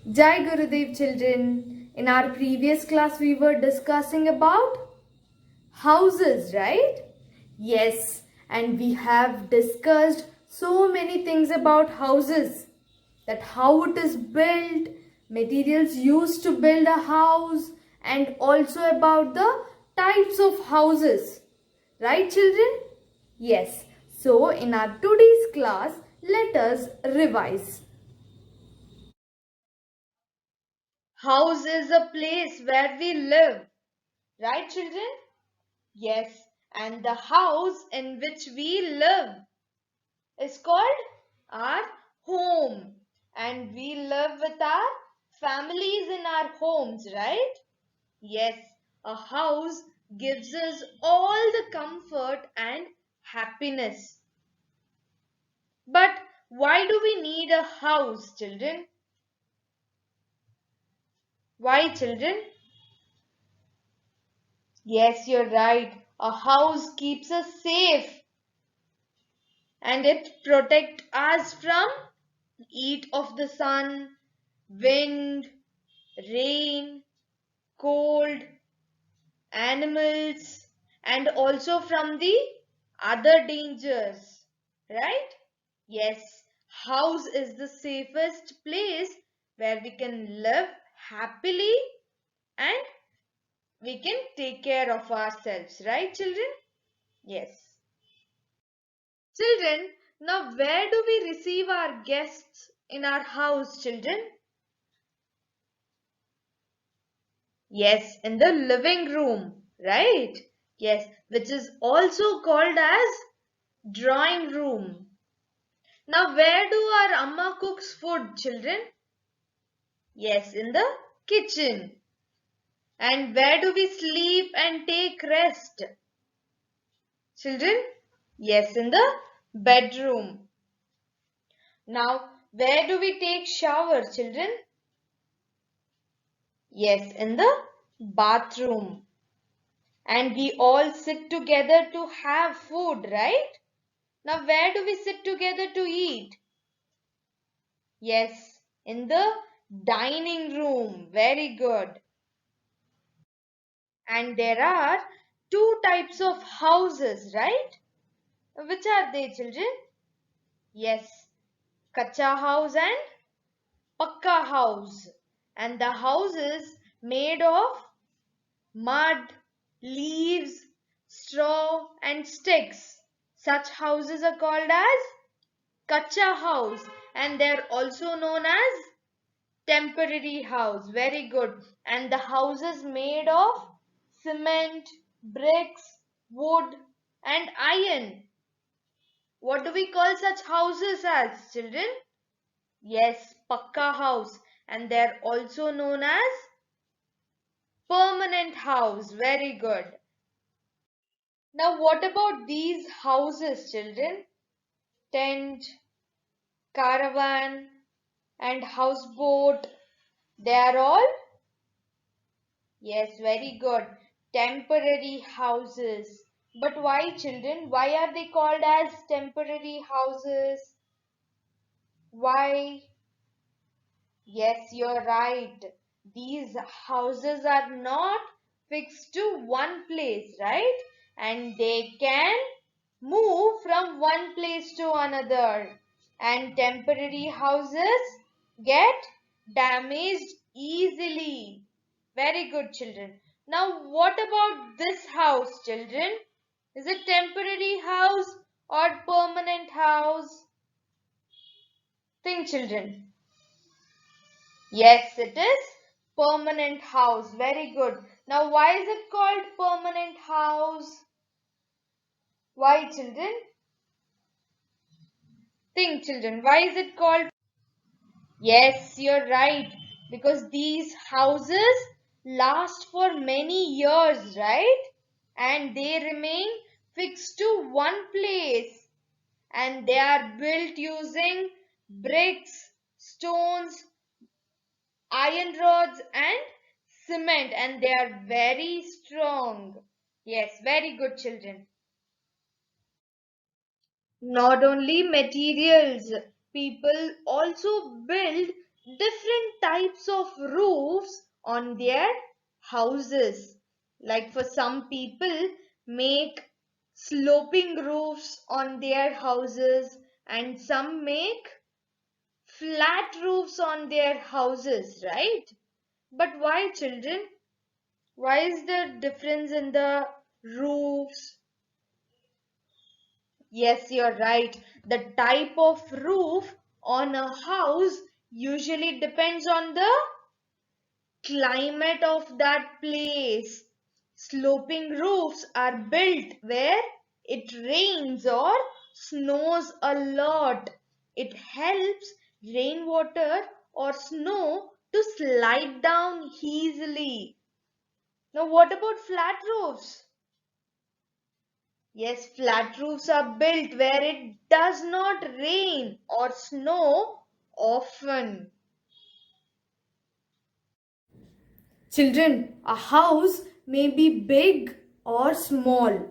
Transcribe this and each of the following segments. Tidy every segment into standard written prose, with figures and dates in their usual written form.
Jai Gurudev children. In our previous class we were discussing about houses, right? Yes, and we have discussed so many things about houses. That how it is built, materials used to build a house, and also about the types of houses. Right children? Yes. So in our today's class, let us revise. House is a place where we live. Right, children? Yes. And the house in which we live is called our home. And we live with our families in our homes, right? Yes. A house gives us all the comfort and happiness. But why do we need a house, children? Why, children? Yes, you're right. A house keeps us safe and it protects us from heat of the sun, wind, rain, cold, animals, and also from the other dangers. Right? Yes, house is the safest place where we can live happily and we can take care of ourselves. Right, children? Yes. Children, now where do we receive our guests in our house, children? Yes, in the living room, right? Yes, which is also called as drawing room. Now where do our Amma cooks food, children? Yes, in the kitchen. And where do we sleep and take rest? Children? Yes, in the bedroom. Now, where do we take shower, children? Yes, in the bathroom. And we all sit together to have food, right? Now, where do we sit together to eat? Yes, in the dining room. Very good. And there are two types of houses, right? Which are they, children? Yes, kacha house and pakka house. And the houses made of mud, leaves, straw, and sticks. Such houses are called as kacha house and they are also known as temporary house. Very good. And the houses made of cement, bricks, wood, and iron. What do we call such houses as, children? Yes, pakka house. And they are also known as permanent house. Very good. Now, what about these houses, children? Tent, caravan, and houseboat. They are all, yes, very good. Temporary houses. But why, children? Why are they called as temporary houses? Why? Yes, you're right. These houses are not fixed to one place, right? And they can move from one place to another. And temporary houses get damaged easily. Very good, children. Now, what about this house, children? Is it temporary house or permanent house? Think, children. Yes, it is permanent house. Very good. Now, why is it called permanent house? Why, children? Think, children. Why is it called? Yes, you're right. Because these houses last for many years, right? And they remain fixed to one place. And they are built using bricks, stones, iron rods and cement and they are very strong. Yes, very good children. Not only materials, people also build different types of roofs on their houses. Like for some people make sloping roofs on their houses and some make flat roofs on their houses, right? But why, children? Why is there difference in the roofs? Yes, you're right. The type of roof on a house usually depends on the climate of that place. Sloping roofs are built where it rains or snows a lot. It helps rainwater or snow to slide down easily. Now, what about flat roofs? Yes, flat roofs are built where it does not rain or snow often. Children, a house may be big or small,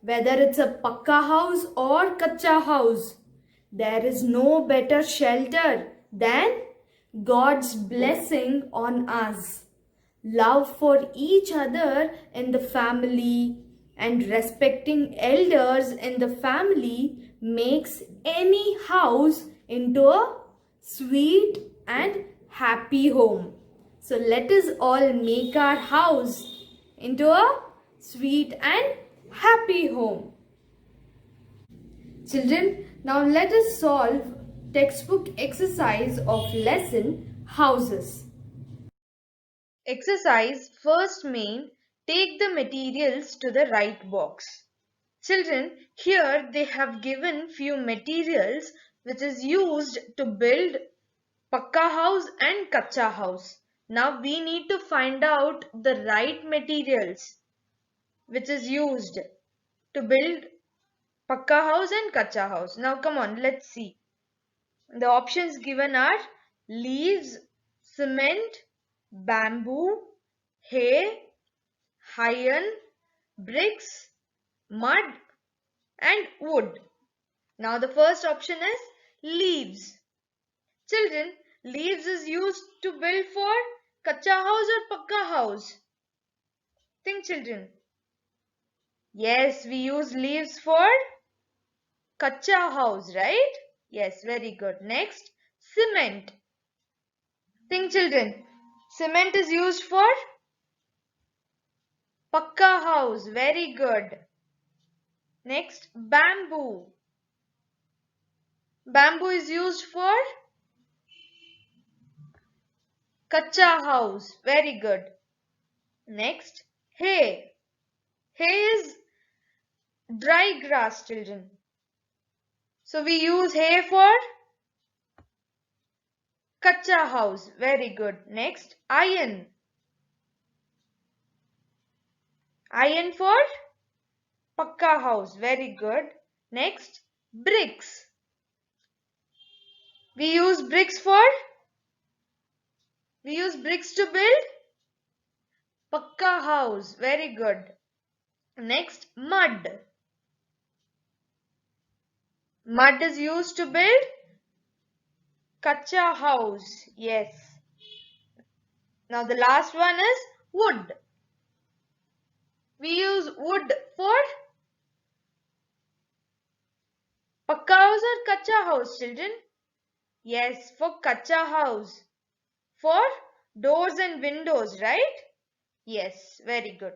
whether it's a pakka house or kacha house. There is no better shelter than God's blessing on us. Love for each other in the family and respecting elders in the family makes any house into a sweet and happy home. So let us all make our house into a sweet and happy home. Children, now let us solve textbook exercise of lesson houses. Exercise first main, take the materials to the right box. Children, here they have given few materials which is used to build pakka house and kacha house. Now we need to find out the right materials which is used to build pakka house and kacha house. Now come on, let's see. The options given are leaves, cement, bamboo, hay, iron, bricks, mud and wood. Now the first option is leaves. Children, leaves is used to build for kacha house or pakka house. Think, children. Yes, we use leaves for kacha house, right? Yes, very good. Next, cement. Think, children. Cement is used for pakka house. Very good. Next, bamboo. Bamboo is used for kacha house. Very good. Next, hay. Hay is dry grass, children. So we use hay for kacha house. Very good. Next, iron. Iron for pakka house. Very good. Next, bricks. We use bricks for, we use bricks to build pakka house. Very good. Next, mud. Mud is used to build kacha house. Yes. Now the last one is wood. We use wood for pakka house or kacha house, children? Yes, for kacha house. For doors and windows, right? Yes, very good.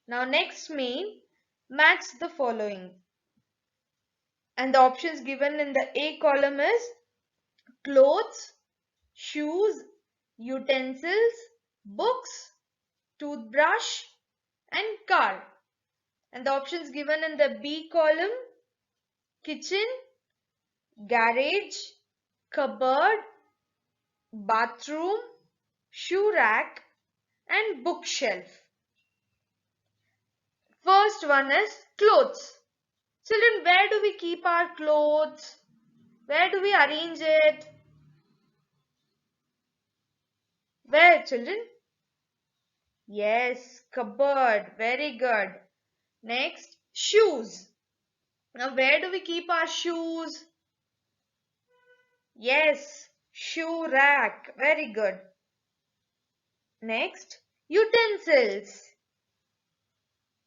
Now next main, match the following. And the options given in the A column is clothes, shoes, utensils, books, toothbrush and car. And the options given in the B column, kitchen, garage, cupboard, bathroom, shoe rack and bookshelf. First one is clothes. Children, where do we keep our clothes? Where do we arrange it? Where, children? Yes, cupboard. Very good. Next, shoes. Now, where do we keep our shoes? Yes, Shoe rack. Very good. Next, utensils.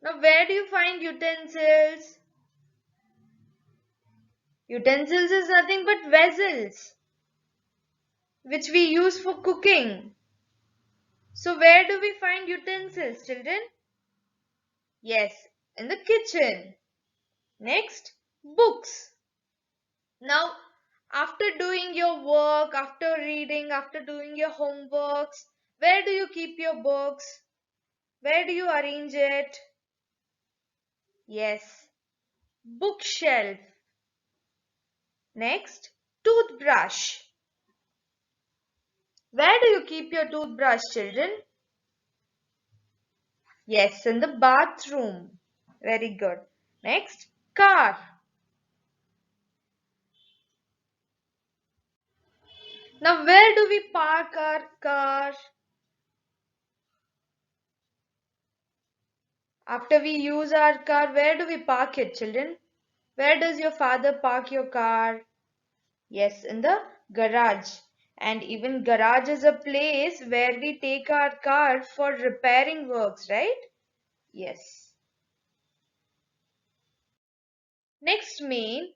Now, where do you find utensils? Utensils is nothing but vessels which we use for cooking. So, where do we find utensils, children? Yes, in the kitchen. Next, books. Now, after doing your work, after reading, after doing your homeworks, where do you keep your books? Where do you arrange it? Yes, bookshelf. Next, toothbrush. Where do you keep your toothbrush, children? Yes, in the bathroom. Very good. Next, car. Now, where do we park our car? After we use our car, where do we park it, children? Where does your father park your car? Yes, in the garage. And even garage is a place where we take our car for repairing works, right? Yes. Next main,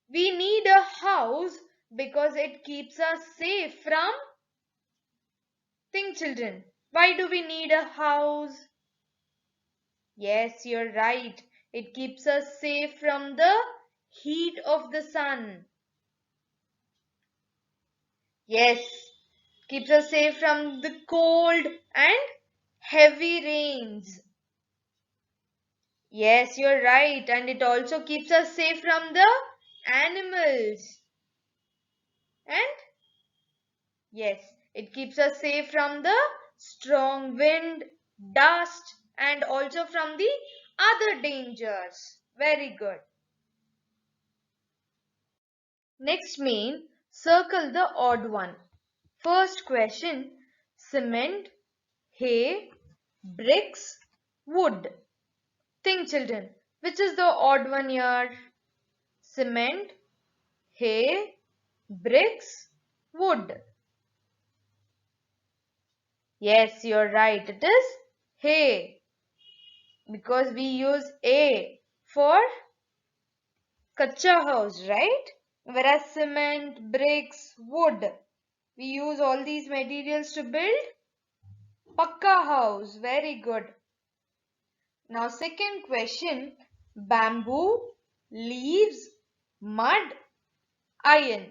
we need a house because it keeps us safe from. Think, children. Why do we need a house? Yes, you're right. It keeps us safe from the heat of the sun. Yes, keeps us safe from the cold and heavy rains. Yes, you're right. And it also keeps us safe from the animals. And yes, it keeps us safe from the strong wind, dust, and also from the other dangers. Very good. Next main, circle the odd one. First question, cement, hay, bricks, wood. Think, children, which is the odd one here? Cement, hay, bricks, wood. Yes, you're right. It is hay because we use A for kacha house, right? Whereas cement, bricks, wood, we use all these materials to build pakka house. Very good. Now, second question, bamboo, leaves, mud, iron.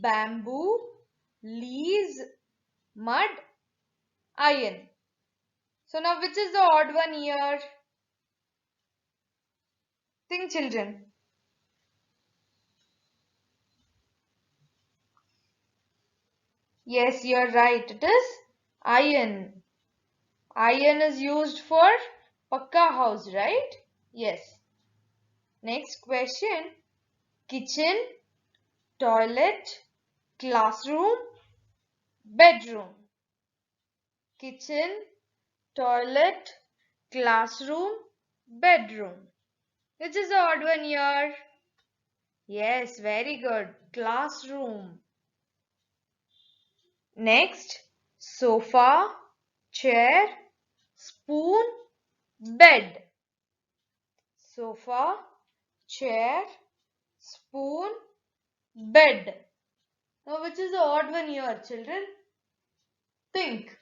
Bamboo, leaves, mud, iron. So now which is the odd one here? Think, children. Yes, you're right. It is iron. Iron is used for pakka house, right? Yes. Next question. Kitchen, toilet, classroom, bedroom. Kitchen, toilet, classroom, bedroom. Which is the odd one here? Yes, very good. Classroom. Next, sofa, chair, spoon, bed. Sofa, chair, spoon, bed. Now, which is the odd one here, children? Think.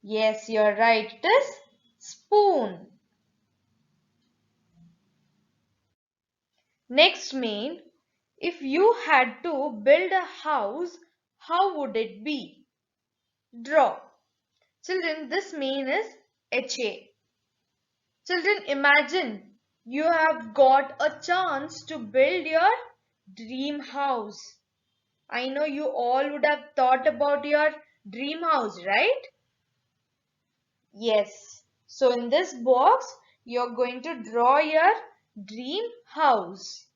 Yes, you're right. It is spoon. Next main, if you had to build a house, how would it be? Draw. Children, this main is HA. Children, imagine you have got a chance to build your dream house. I know you all would have thought about your dream house, right? Yes. So in this box, you're going to draw your dream house.